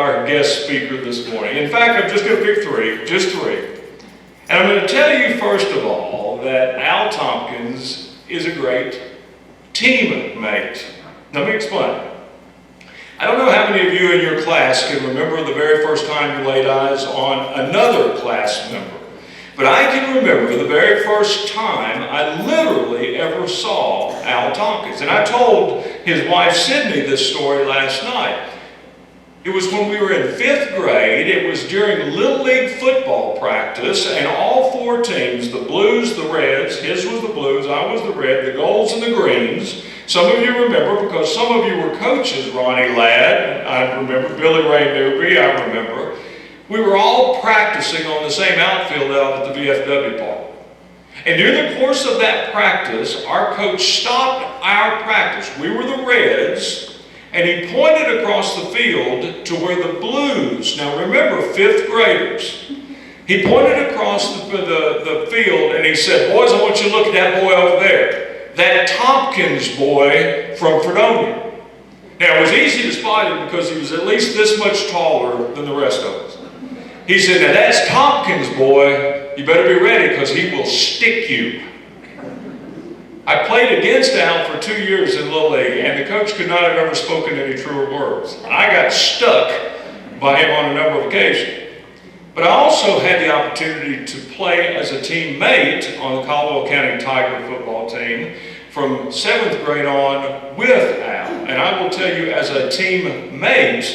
Our guest speaker this morning. In fact, I'm just going to pick three, just three. And I'm going to tell you first of all that Al Tompkins is a great teammate. Let me explain. I don't know how many of you in your class can remember the very first time you laid eyes on another class member. But I can remember the very first time I literally ever saw Al Tompkins. And I told his wife Sydney this story last night. It was when we were in 5th grade. It was during Little League football practice, and all four teams, the Blues, the Reds, his was the Blues, I was the Red, the Golds and the Greens. Some of you remember because some of you were coaches, Ronnie Ladd, I remember, Billy Ray Newby, I remember. We were all practicing on the same outfield out at the VFW park. And during the course of that practice, our coach stopped our practice. We were the Reds. And he pointed across the field to where the Blues, now remember 5th graders, he pointed across the field and he said, "Boys, I want you to look at that boy over there. That Tompkins boy from Fredonia." Now it was easy to spot him because he was at least this much taller than the rest of us. He said, "Now that's Tompkins boy, you better be ready because he will stick you." I played against Al for 2 years in Little League, and the coach could not have ever spoken any truer words. I got stuck by him on a number of occasions. But I also had the opportunity to play as a teammate on the Caldwell County Tiger football team from 7th grade on with Al. And I will tell you, as a teammate,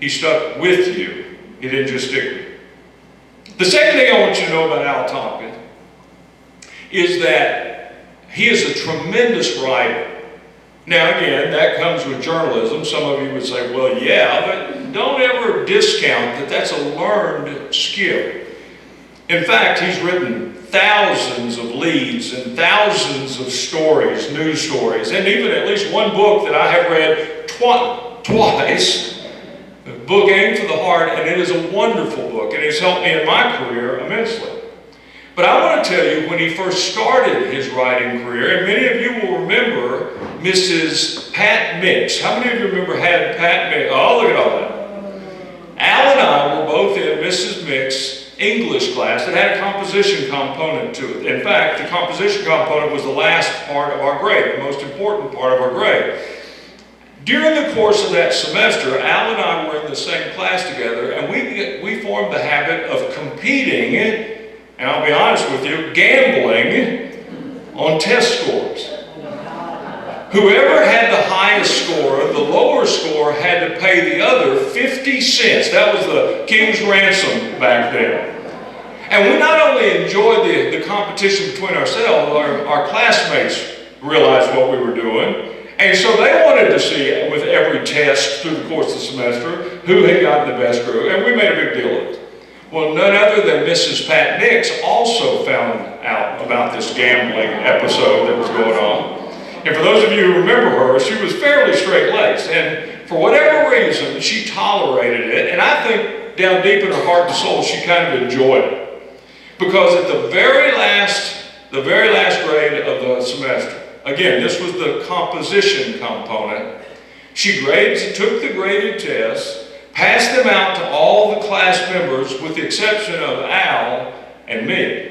he stuck with you. He didn't just stick with you. The second thing I want you to know about Al Tompkins is that he is a tremendous writer. Now again, that comes with journalism. Some of you would say, well, yeah, but don't ever discount that that's a learned skill. In fact, he's written thousands of leads and thousands of stories, news stories, and even at least one book that I have read twice, a book Aimed for the Heart, and it is a wonderful book, and it's helped me in my career immensely. But I want to tell you, when he first started his writing career, and many of you will remember Mrs. Pat Mix. How many of you remember had Pat Mix? Oh, look at all that. Al and I were both in Mrs. Mix's English class that had a composition component to it. In fact, the composition component was the last part of our grade, the most important part of our grade. During the course of that semester, Al and I were in the same class together, and we formed the habit of competing, and I'll be honest with you, gambling on test scores. Whoever had the highest score, the lower score had to pay the other 50 cents. That was the king's ransom back then. And we not only enjoyed the competition between ourselves, our classmates realized what we were doing. And so they wanted to see, with every test through the course of the semester, who had gotten the best group. And we made a big deal of it. Well, none other than Mrs. Pat Mix also found out about this gambling episode that was going on. And for those of you who remember her, she was fairly straight-laced. And for whatever reason, she tolerated it. And I think down deep in her heart and soul, she kind of enjoyed it. Because at the very last grade of the semester, again, this was the composition component, she took the graded tests, passed them out to all the class members with the exception of Al and me.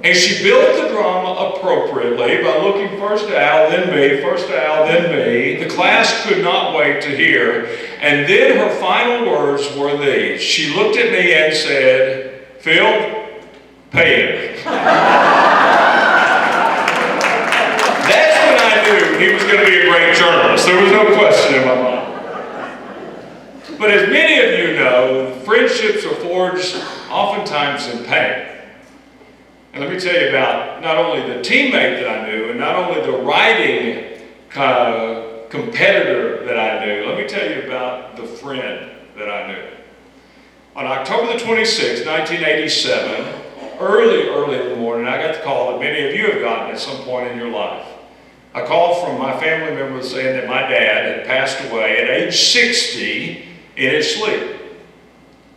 And she built the drama appropriately by looking first to Al, then me, first to Al, then me. The class could not wait to hear. And then her final words were these. She looked at me and said, "Phil, pay it." That's when I knew he was going to be a great journalist. There was no question in my mind. But as many of you know, friendships are forged oftentimes in pain. And let me tell you about not only the teammate that I knew, and not only the writing competitor that I knew, let me tell you about the friend that I knew. On October the 26th, 1987, early in the morning, I got the call that many of you have gotten at some point in your life. A call from my family member saying that my dad had passed away at age 60 in his sleep.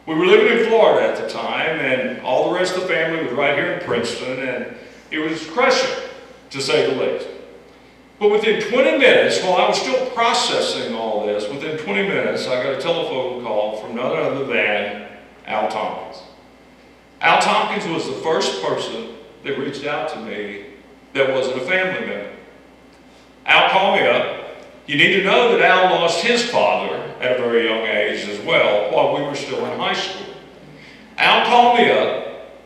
We were living in Florida at the time, and all the rest of the family was right here in Princeton, and it was crushing, to say the least. But within 20 minutes, while I was still processing all this, within 20 20 minutes, I got a telephone call from none other than Al Tompkins. Al Tompkins was the first person that reached out to me that wasn't a family member. Al called me up. You need to know that Al lost his father at a very young age as well while we were still in high school. Al called me up.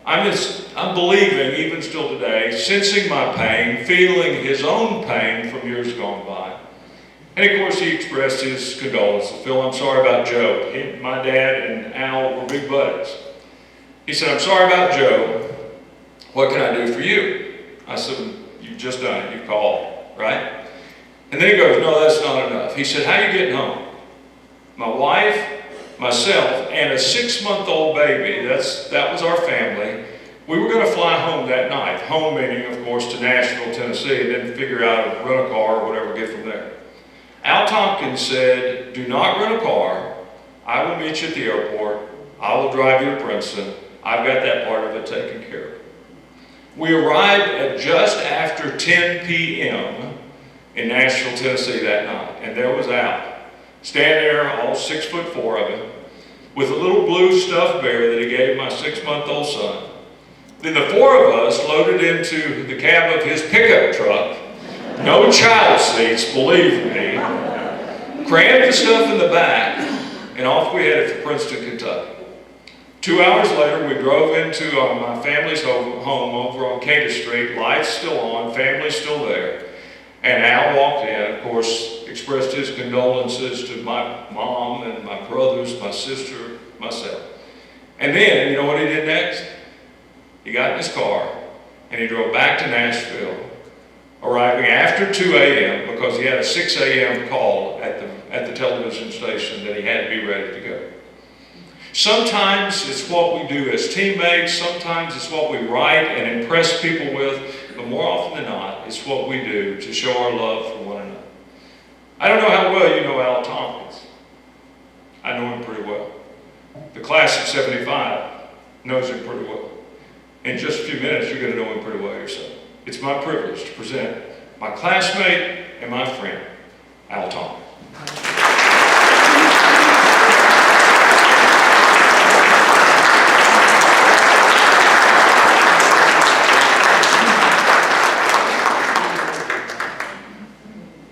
I'm believing, even still today, sensing my pain, feeling his own pain from years gone by. And of course, he expressed his condolences. Phil, I'm sorry about Joe. My dad and Al were big buddies. He said, I'm sorry about Joe. What can I do for you? I said, you've just done it. You called, right? And then he goes, no, that's not enough. He said, how are you getting home? My wife, myself, and a 6-month-old baby, that was our family. We were going to fly home that night. Home meaning, of course, to Nashville, Tennessee, and then figure out if rent a car or whatever, get from there. Al Tompkins said, do not rent a car. I will meet you at the airport. I will drive you to Princeton. I've got that part of it taken care of. We arrived at just after 10 p.m. in Nashville, Tennessee that night, and there was Al, standing there, all 6'4" of him, with a little blue stuffed bear that he gave my 6-month-old son. Then the 4 of us loaded into the cab of his pickup truck, no child seats, believe me, crammed the stuff in the back, and off we headed for Princeton, Kentucky. 2 hours later, we drove into my family's home over on Cater Street, lights still on, family still there. And Al walked in, of course, expressed his condolences to my mom and my brothers, my sister, myself. And then, you know what he did next? He got in his car and he drove back to Nashville, arriving after 2 a.m. because he had a 6 a.m. call at the television station that he had to be ready to go. Sometimes it's what we do as teammates, sometimes it's what we write and impress people with, but more often than not, it's what we do to show our love for one another. I don't know how well you know Al Tompkins. I know him pretty well. The class of 75 knows him pretty well. In just a few minutes, you're going to know him pretty well yourself. It's my privilege to present my classmate and my friend, Al Tompkins.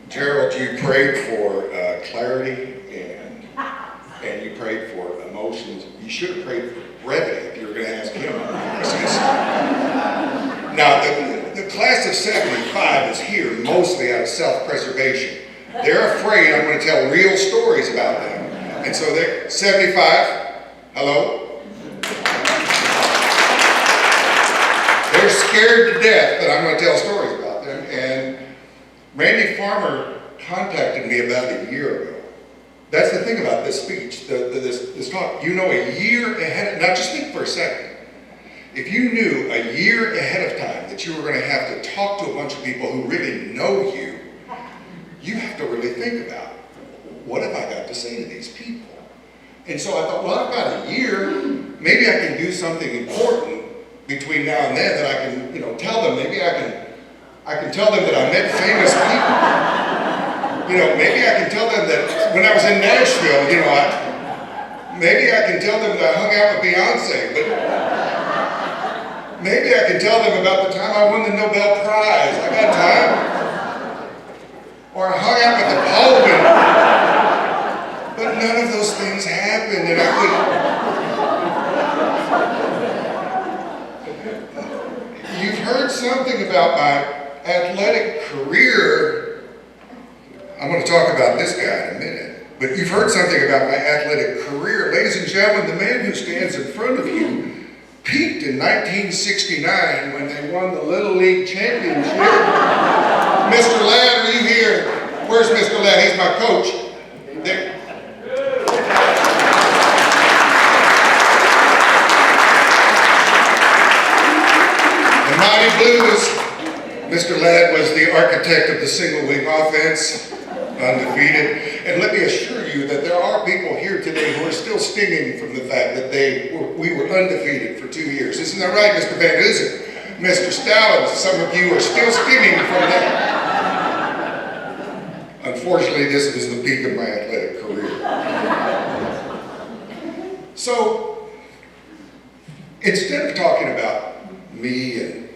Gerald, you prayed for clarity and you prayed for emotions. You should have prayed for brevity if you were going to ask him. Now, the class of 75 is here mostly out of self-preservation. They're afraid I'm going to tell real stories about them. And so they're 75. Hello? They're scared to death that I'm going to tell stories about them. And Randy Farmer contacted me about a year ago. That's the thing about this speech, this talk. You know a year ahead, now just think for a second. If you knew a year ahead of time that you were going to have to talk to a bunch of people who really know you, you have to really think about, what have I got to say to these people? And so I thought, well, I've got a year, maybe I can do something important between now and then that I can, tell them. Maybe I can tell them that I met famous people. Maybe I can tell them that when I was in Nashville, maybe I can tell them that I hung out with Beyonce, but maybe I can tell them about the time I won the Nobel Prize. I got time. Or I hung out with the Pope, but none of those things happened, and I couldn't. You've heard something about my athletic career. I'm going to talk about this guy in a minute, but you've heard something about my athletic career. Ladies and gentlemen, the man who stands in front of you peaked in 1969 when they won the Little League Championship. Mr. Ladd, are you here? Where's Mr. Ladd? He's my coach. There. The Mighty Blues. Mr. Ladd was the architect of the single wing offense, undefeated. And let me assure you that there are people here today who are still stinging from the fact that we were undefeated for 2 years. Isn't that right, Mr. Van Dusen? Mr. Stalin, some of you are still stinging from that. Unfortunately, this was the peak of my athletic career. So, instead of talking about me and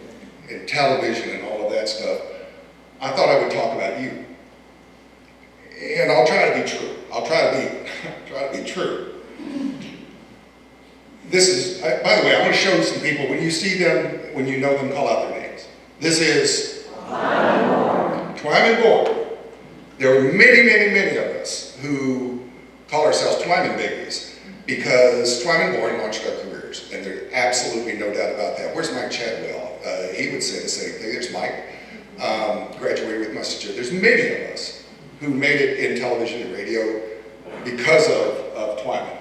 television and all of that stuff, I thought I would talk about you. And I'll try to be true. I'll try to be true. This is, by the way, I want to show some people, when you see them, when you know them, call out their names. This is Twyman Board. There were many, many, many of us who call ourselves Twyman babies because Twyman Board launched our careers, and there's absolutely no doubt about that. Where's Mike Caldwell? He would say the same thing. There's Mike, graduated with my sister. There's many of us who made it in television and radio because of Twyman.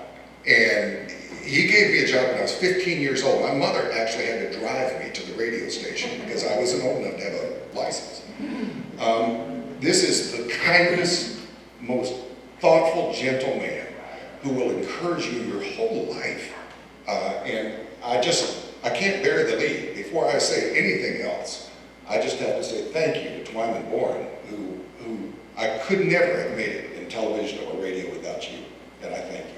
And he gave me a job when I was 15 years old. My mother actually had to drive me to the radio station because I wasn't old enough to have a license. This is the kindest, most thoughtful, gentle man who will encourage you your whole life. And I can't bury the lead. Before I say anything else, I just have to say thank you to Twyman Bourne, who I could never have made it in television or radio without you, and I thank you.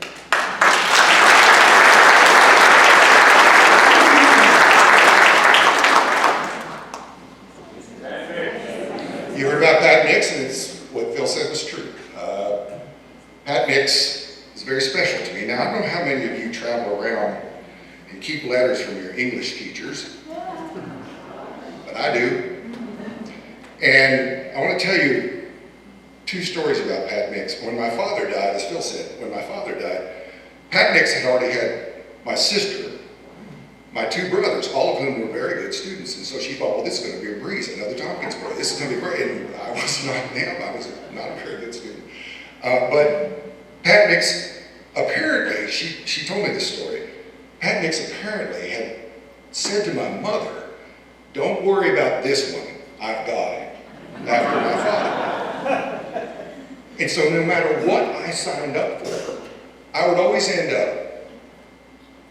You heard about Pat Nix, and it's what Phil said was true. Pat Nix is very special to me. Now, I don't know how many of you travel around and keep letters from your English teachers, but I do. And I want to tell you two stories about Pat Nix. When my father died, as Phil said, when my father died, Pat Nix had already had my sister, my two brothers, all of whom were very good students. And so she thought, well, this is going to be a breeze, another Tompkins boy. This is going to be great. And I was not them. I was not a very good student. But Pat Nix, apparently, she told me this story. Pat Nix apparently had said to my mother, don't worry about this one. I've got it. After my father. And so no matter what I signed up for, I would always end up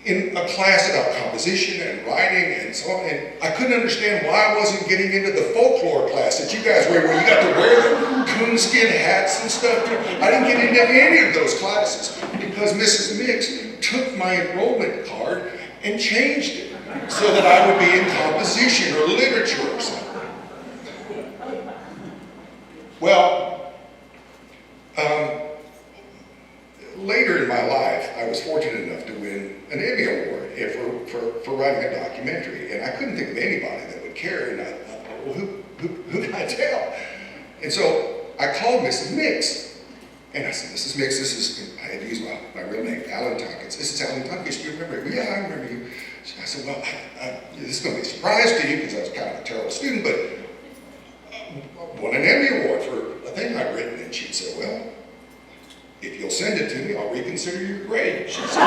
in a class about composition and writing and so on. And I couldn't understand why I wasn't getting into the folklore class that you guys were, where you got to wear the coonskin hats and stuff. I didn't get into any of those classes because Mrs. Mix took my enrollment card and changed it so that I would be in composition or literature or something. Well, later in my life, I was fortunate enough to win an Emmy Award for writing a documentary, and I couldn't think of anybody that would care, and I thought, well, who can I tell? And so I called Mrs. Mix, and I said, Mrs. Mix, I had used my real name, Alan Tompkins. This is Alan Tompkins, do you remember me? Yeah, I remember you. I said, well, this is going to be a surprise to you because I was kind of a terrible student, but won an Emmy Award for a thing I'd written. And she'd say, well, if you'll send it to me, I'll reconsider your grade. She said.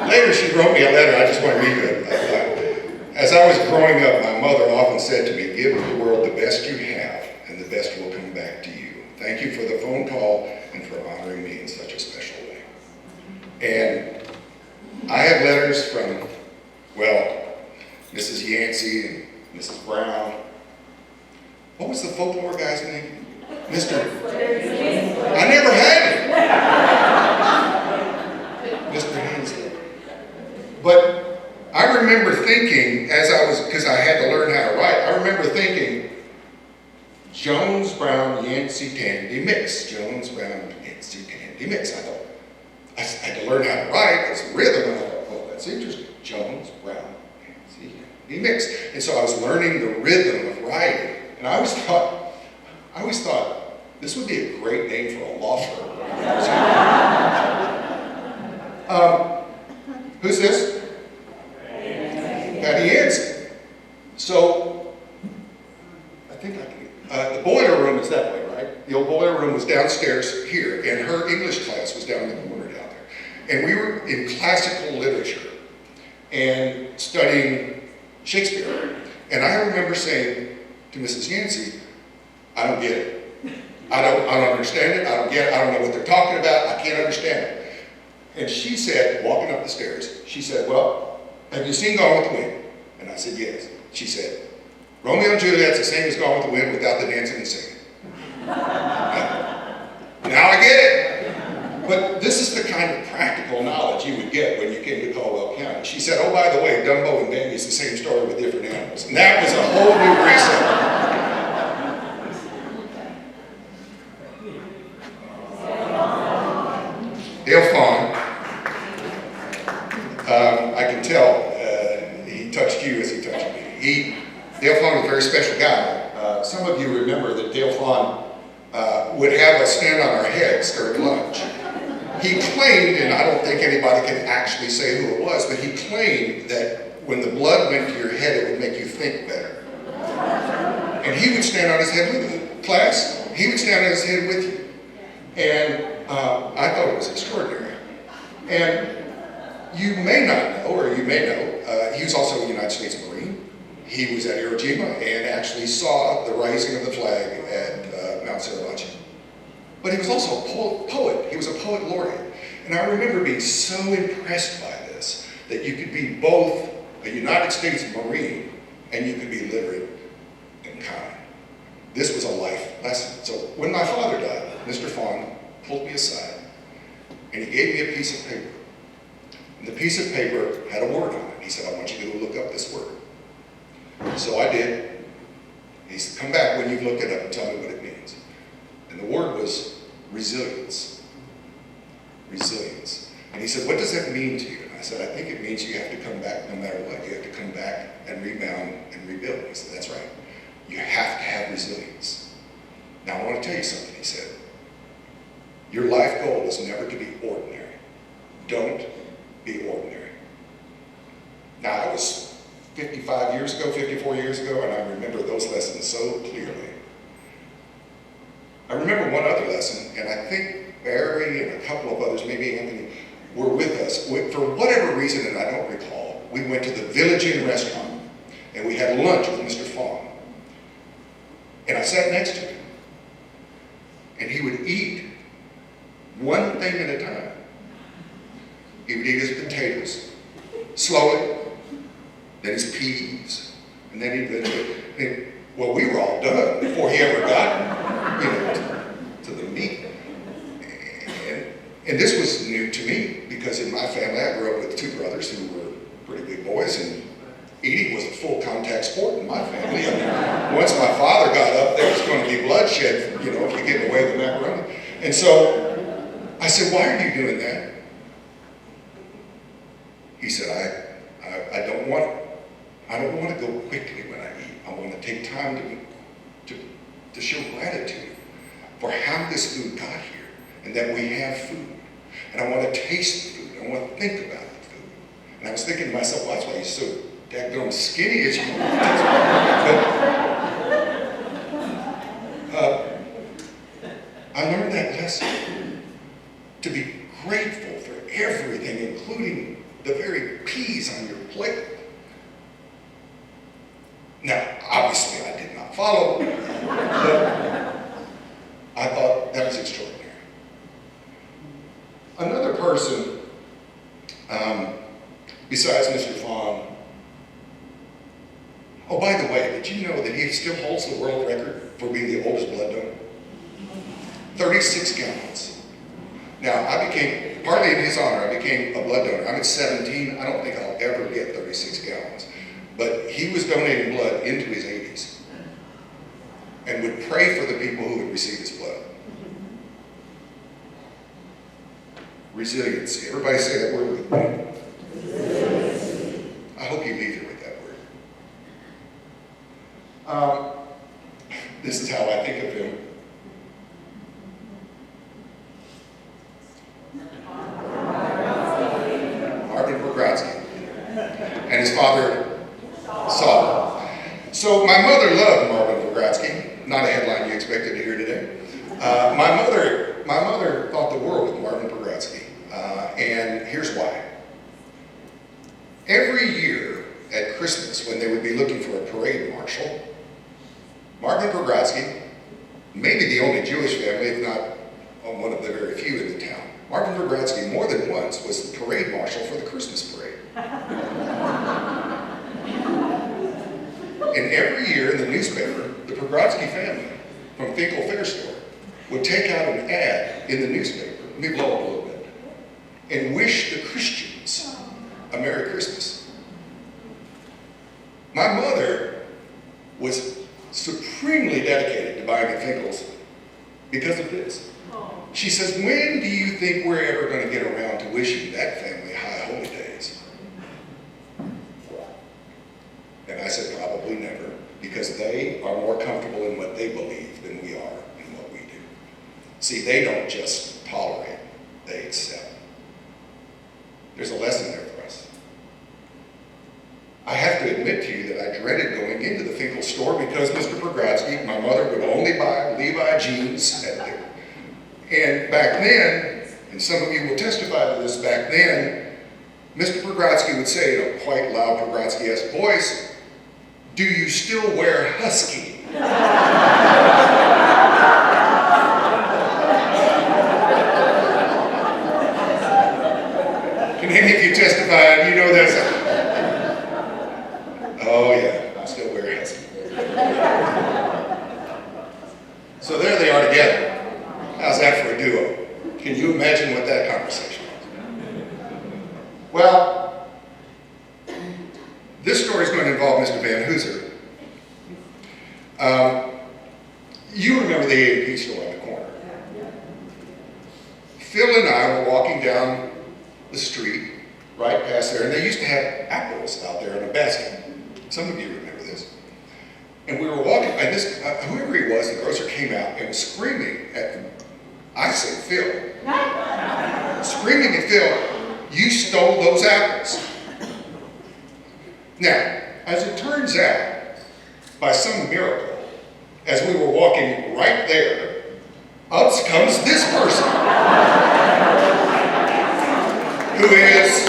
Later she wrote me a letter. I just want to read it. As I was growing up, my mother often said to me, give the world the best you have, and the best will come back to you. Thank you for the phone call and for honoring me in such a special way. And I have letters from, well, Mrs. Yancey and Mrs. Brown. What was the folklore guy's name? Mr. I never had it. Mr. Hensley. But I remember thinking, because I had to learn how to write, I remember thinking, Jones, Brown, Yancey, Tandy, mix. Jones, Brown, Yancey, Tandy, mix. I thought, I had to learn how to write. It's a rhythm, and I thought, oh, that's interesting. Jones, Brown, Yancey, Tandy, mix. And so I was learning the rhythm of writing. And I always thought, this would be a great name for a law firm. Who's this? Patty Yancey. So, I think the boiler room is that way, right? The old boiler room was downstairs here, and her English class was down in the corner down there. And we were in classical literature and studying Shakespeare. And I remember saying to Mrs. Yancey, I don't get it. I don't understand it. I don't get it. I don't know what they're talking about. I can't understand it. And she said, walking up the stairs, she said, well, have you seen Gone with the Wind? And I said, yes. She said, Romeo and Juliet's the same as Gone with the Wind without the dancing and singing. kind of practical knowledge you would get when you came to Caldwell County. She said, oh, by the way, Dumbo and Bambi is the same story with different animals. And that was a whole new reset. Dale Fawn, I can tell he touched you as he touched me. Dale Fawn was a very special guy. Some of you remember that Dale Fawn would have us stand on our heads during lunch. He claimed, and I don't think anybody can actually say who it was, but he claimed that when the blood went to your head, it would make you think better. And he would stand on his head with you. Class, he would stand on his head with you. And I thought it was extraordinary. And you may not know, or you may know, he was also a United States Marine. He was at Iwo Jima and actually saw the raising of the flag at Mount Suribachi. But he was also a poet. He was a poet laureate. And I remember being so impressed by this, that you could be both a United States Marine and you could be literate and kind. This was a life lesson. So when my father died, Mr. Fawn pulled me aside and he gave me a piece of paper. And the piece of paper had a word on it. He said, I want you to look up this word. So I did. He said, come back when you've looked it up and tell me what it means. And the word was resilience. Resilience. And he said, what does that mean to you? And I said, I think it means you have to come back no matter what. You have to come back and rebound and rebuild. He said, that's right. You have to have resilience. Now I want to tell you something, he said. Your life goal is never to be ordinary. Don't be ordinary. Now I was 54 years ago, and I remember those lessons so clearly. I remember one other lesson, and I think Barry and a couple of others, maybe Anthony, were with us. For whatever reason, and I don't recall, we went to the Village Inn restaurant, and we had lunch with Mr. Fawn. And I sat next to him, and he would eat one thing at a time. He would eat his potatoes slowly, then his peas, and then well, we were all done before he ever got, to the meat. And this was new to me because in my family, I grew up with two brothers who were pretty big boys, and eating was a full contact sport in my family. I mean, once my father got up, there was going to be bloodshed, if you get away with the macaroni. And so I said, why are you doing that? He said, I don't want to go quickly when I eat. I want to take time to show gratitude for how this food got here and that we have food. And I want to taste the food. I want to think about the food. And I was thinking to myself, well, that's why he's so daggone skinny as you I learned that lesson. To be grateful for everything, including the very peas on your plate. Now, obviously, I did not follow, but I thought that was extraordinary. Another person, besides Mr. Fawn, oh, by the way, did you know that he still holds the world record for being the oldest blood donor? 36 gallons. Now, partly in his honor, I became a blood donor. I'm at 17. I don't think I'll ever get 36 gallons. But he was donating blood into his 80s and would pray for the people who would receive his blood. Resiliency. Everybody say that word with me. I hope you leave here with that word. This is how I think of him. And his father, Saul. So my mother loved Marvin Bogratsky, not a headline you expected to hear today. My mother thought the world of Marvin Bogratsky, and here's why. Every year at Christmas, when they would be looking for a parade marshal, Marvin Bogratsky, maybe the only Jewish family, if not one of the very few in the town, Marvin Bogratsky more than once was the parade marshal for the Christmas parade. And every year in the newspaper, the Bogratsky family from Finkel Fair Store would take out an ad in the newspaper. Let me blow up a little bit. and wish the Christians a Merry Christmas. My mother was supremely dedicated to buying the Finkel's because of this. She says, when do you think we're ever going to get around to wishing that family high holy days? And I said, probably never, because they are more comfortable in what they believe than we are in what we do. See, they don't just tolerate, they accept. There's a lesson there for us. I have to admit to you that I dreaded going into the Finkel store because Mr. Progradsky, my mother, would only buy Levi jeans at the. And back then, and some of you will testify to this, back then, Mr. Progradsky would say in a quite loud Progradsky-esque voice, "Do you still wear Husky?" Can any of you testify? You know that's oh yeah, I still wear Husky. So there they are together. How's that for a duo? Can you imagine what that conversation was? Well, this story is going to involve Mr. Van Hooser. You remember the A&P store on the corner. Phil and I were walking down the street, right past there, and they used to have apples out there in a basket. Some of you remember this. And we were walking, and this, whoever he was, the grocer came out and was screaming at them. I said, Phil, screaming at Phil, you stole those apples. Now, as it turns out, by some miracle, as we were walking right there, up comes this person, who is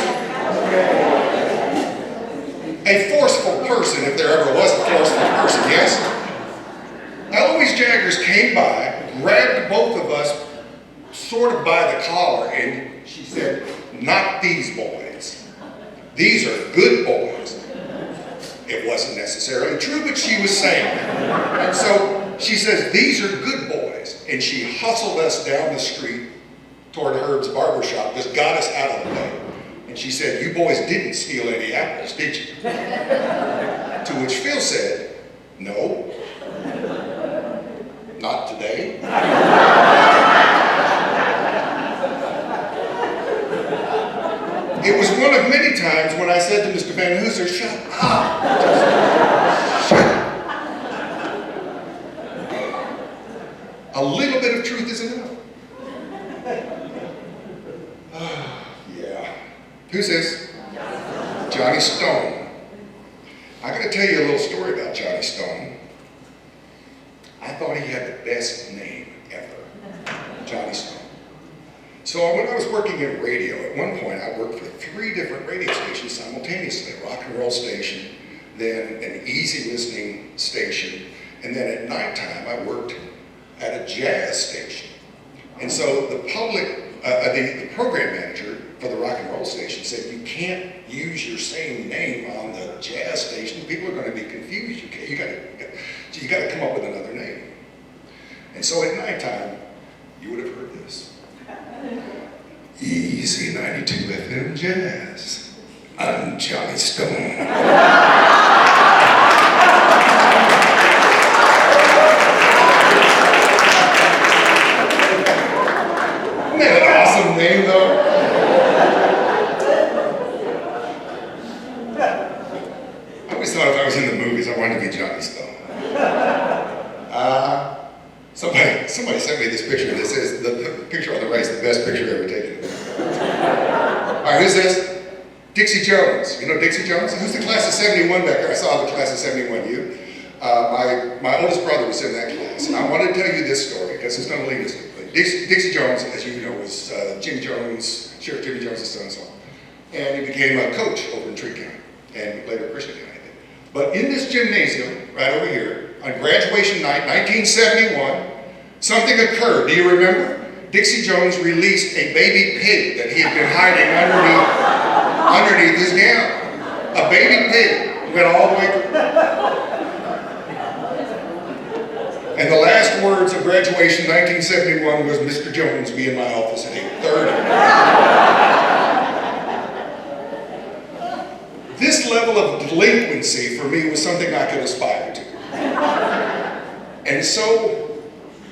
a forceful person, if there ever was a forceful person, yes? Eloise Jaggers came by, grabbed both of us sort of by the collar, and she said, not these boys. These are good boys. It wasn't necessarily true, but she was saying that. And so she says, these are good boys. And she hustled us down the street toward Herb's barbershop, just got us out of the way. And she said, you boys didn't steal any apples, did you? To which Phil said, no, not today. It was one of many times when I said to Mr. Van Hooser, shut up. Shut up. A little bit of truth is enough. Yeah. Who's this? Johnny Stone. I'm going to tell you a little story about Johnny Stone. I thought he had the best name ever. Johnny Stone. So when I was working in radio, at one point I worked for 3 different radio stations simultaneously, a rock and roll station, then an easy listening station, and then at nighttime I worked at a jazz station. And so the the program manager for the rock and roll station said, you can't use your same name on the jazz station. People are going to be confused. You got to come up with another name. And so at nighttime, you would have heard this. Easy 92 FM Jazz. I'm Johnny Stone. Isn't that an awesome name, though? I always thought if I was in the movies, I wanted to be Johnny Stone. Somebody sent me this picture that says, the picture on the right is the best picture ever taken. All right, who's this? Dixie Jones. You know Dixie Jones? Who's the class of 71 back there? I saw the class of 71, you. My oldest brother was in that class. And I want to tell you this story because it's going to lead us to it. Dixie Jones, as you know, was Jimmy Jones, Sheriff Jimmy Jones' son-in-law. And he became a coach over in Tree County and later Christian County. But in this gymnasium, right over here, on graduation night, 1971, something occurred. Do you remember? Dixie Jones released a baby pig that he had been hiding underneath his gown. A baby pig went all the way through. And the last words of graduation 1971 was, Mr. Jones, be in my office at 8:30. level of delinquency for me was something I could aspire to. And so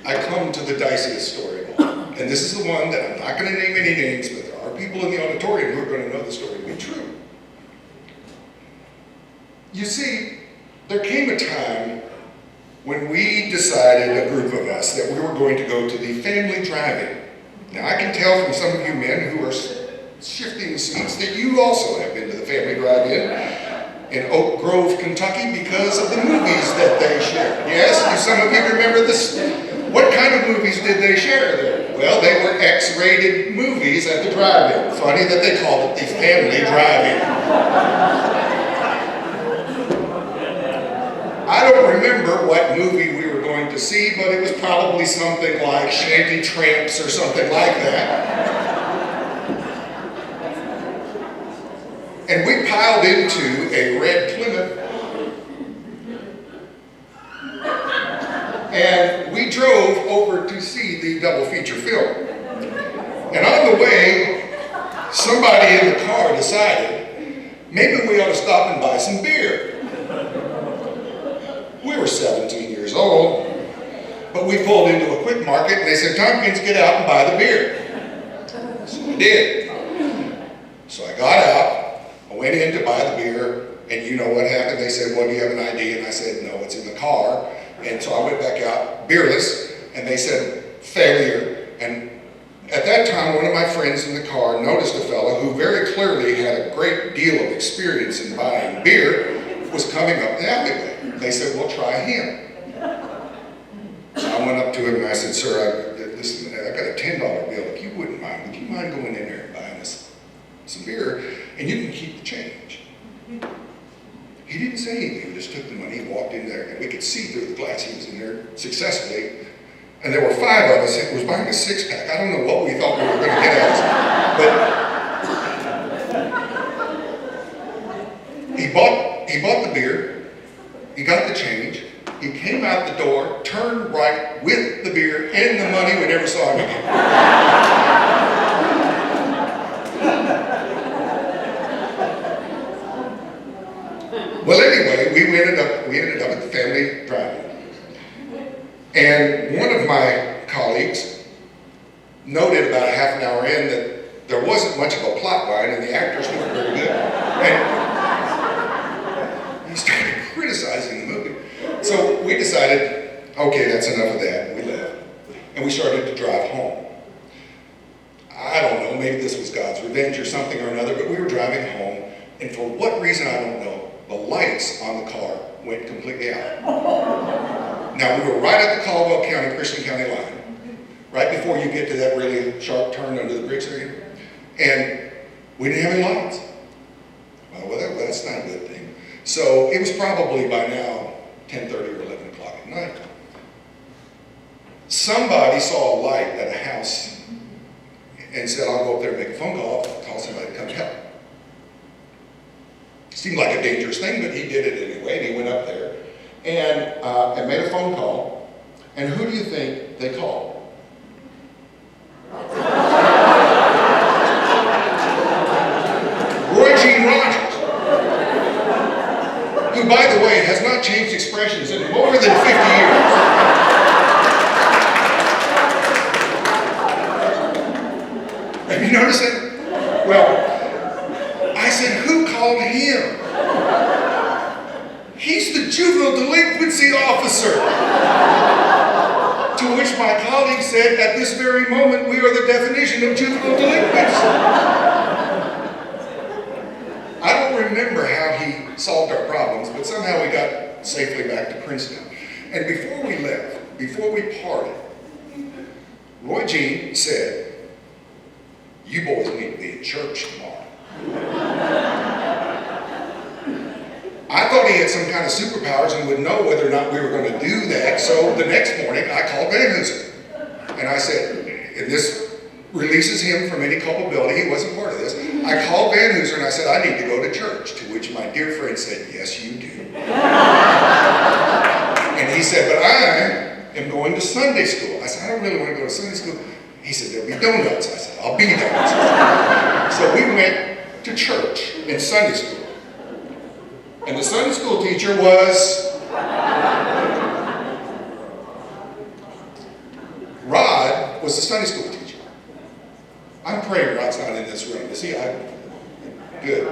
I come to the diciest story of all. And this is the one that I'm not going to name any names, but there are people in the auditorium who are going to know the story to be true. You see, there came a time when we decided, a group of us, that we were going to go to the family drive-in. Now, I can tell from some of you men who are shifting seats that you also have been to the family drive-in in Oak Grove, Kentucky, because of the movies that they shared. Yes, some of you remember this. What kind of movies did they share there? Well, they were X-rated movies at the drive-in. Funny that they called it the family drive-in. I don't remember what movie we were going to see, but it was probably something like Shanty Tramps or something like that. And we piled into a red Plymouth, and we drove over to see the double feature film. And on the way, somebody in the car decided, maybe we ought to stop and buy some beer. We were 17 years old, but we pulled into a quick market and they said, Tompkins, get out and buy the beer. So I did. So I got out. I went in to buy the beer, and you know what happened? They said, well, do you have an ID? And I said, no, it's in the car. And so I went back out, beerless, and they said, failure. And at that time, one of my friends in the car noticed a fellow who very clearly had a great deal of experience in buying beer was coming up the alleyway. They said, well, try him. So I went up to him and I said, sir, listen, I got a $10 bill. If you wouldn't mind, would you mind going in there and buying us some beer? And you can keep the change. He didn't say anything, he just took the money, he walked in there, and we could see through the glass he was in there successfully. And there were 5 of us, it was buying a 6-pack. I don't know what we thought we were going to get out of it. But he bought the beer, he got the change, he came out the door, turned right with the beer and the money, we never saw him again. Well, anyway, we ended up at the family drive-in. And one of my colleagues noted about a half an hour in that there wasn't much of a plot line and the actors weren't very good. And he started criticizing the movie. So we decided, okay, that's enough of that. We left. And we started to drive home. I don't know, maybe this was God's revenge or something or another, but we were driving home, and for what reason, I don't know, the lights on the car went completely out. Now, we were right at the Caldwell County, Christian County line, right before you get to that really sharp turn under the bridge there, and we didn't have any lights. Well, that's not a good thing. So it was probably by now 10:30 or 11 o'clock at night. Somebody saw a light at a house and said, I'll go up there and make a phone call, call somebody to come help. Seemed like a dangerous thing, but he did it anyway, and he went up there and made a phone call. And who do you think they called? Roy Gene Rogers, who, by the way, has not changed expressions in more than 50 years. Have you noticed it? Well, I said, who called him? He's the juvenile delinquency officer. To which my colleague said, at this very moment, we are the definition of juvenile delinquents. I don't remember how he solved our problems, but somehow we got safely back to Princeton. And before we left, before we parted, Roy Gene said, you boys need to be in church tomorrow. I thought he had some kind of superpowers and would know whether or not we were going to do that. So the next morning, I called Van Hooser. And I said, and this releases him from any culpability. He wasn't part of this. I called Van Hooser and I said, I need to go to church. To which my dear friend said, yes, you do. And he said, but I am going to Sunday school. I said, I don't really want to go to Sunday school. He said, there'll be donuts. I said, I'll be donuts. So we went to church in Sunday school. And the Sunday school teacher was Rod was the Sunday school teacher. I'm praying Rod's not in this room. Is he? Good.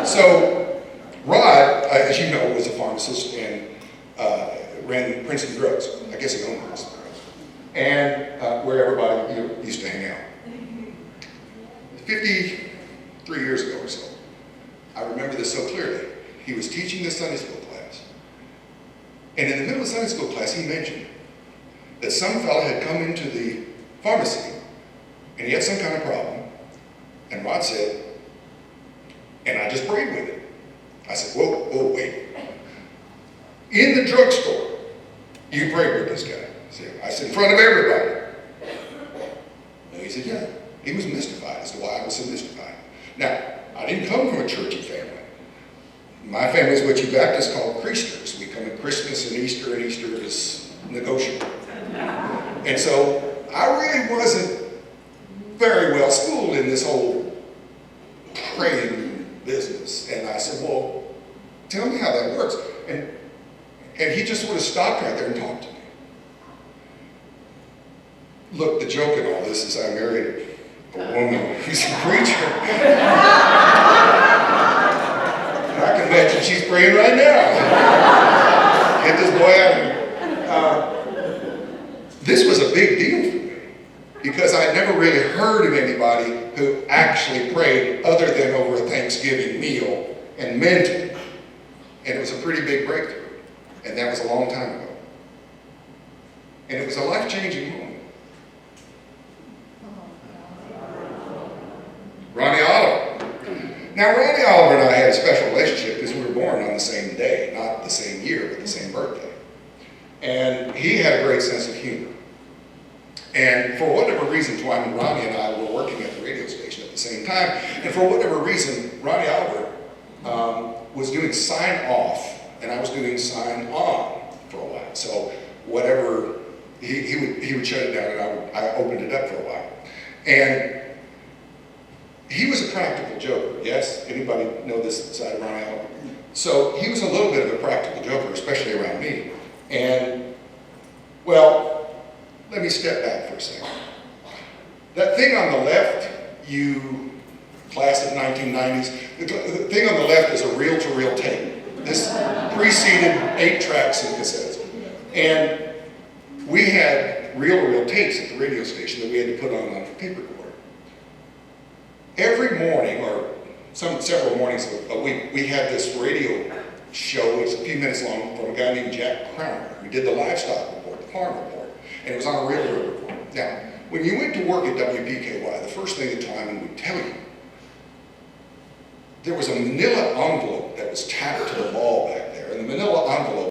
So Rod, as you know, was a pharmacist and ran Princeton Drugs. I guess he owned Princeton Drugs. And where everybody used to hang out. 53 years ago or so, I remember this so clearly. He was teaching this Sunday school class. And in the middle of Sunday school class, he mentioned that some fellow had come into the pharmacy and he had some kind of problem. And Rod said, and I just prayed with him. I said, whoa, wait. In the drugstore, you prayed with this guy. I said, in front of everybody. And he said, yeah. He was mystified as to why I was so mystified. Now, I didn't come from a churchy family. My family is what you Baptists call Creasters. We come at Christmas and Easter is negotiable. And so I really wasn't very well schooled in this whole praying business. And I said, well, tell me how that works. And he just sort of stopped right there and talked to me. Look, the joke in all this is I married a woman who's a preacher. And I can imagine she's praying right now. Get this boy out of here. This was a big deal for me because I'd never really heard of anybody who actually prayed other than over a Thanksgiving meal and meant it. And it was a pretty big breakthrough. And that was a long time ago. And it was a life-changing moment. Ronnie Oliver. Now, Ronnie Oliver and I had a special relationship because we were born on the same day, not the same year, but the same birthday. And he had a great sense of humor. And for whatever reason, Ronnie and I were working at the radio station at the same time, and for whatever reason, Ronnie Oliver was doing sign off, and I was doing sign on for a while. So whatever, he would shut it down, and I opened it up for a while. And he was a practical joker, yes? Anybody know this side of Ronnie Oliver? So he was a little bit of a practical joker, especially around me. And, well, let me step back for a second. That thing on the left, you class of 1990s, the thing on the left is a reel-to-reel tape. This preceded 8 tracks and cassettes. And we had reel-to-reel tapes at the radio station that we had to put on paper recorder. Every morning, or several mornings a week, we had this radio show. It was a few minutes long from a guy named Jack Crowner. We did the livestock report, the farm report, and it was on a reel-to-reel report. Now, when you went to work at WPKY, the first thing the Timon would tell you, there was a manila envelope that was tacked to the wall back there, and the manila envelope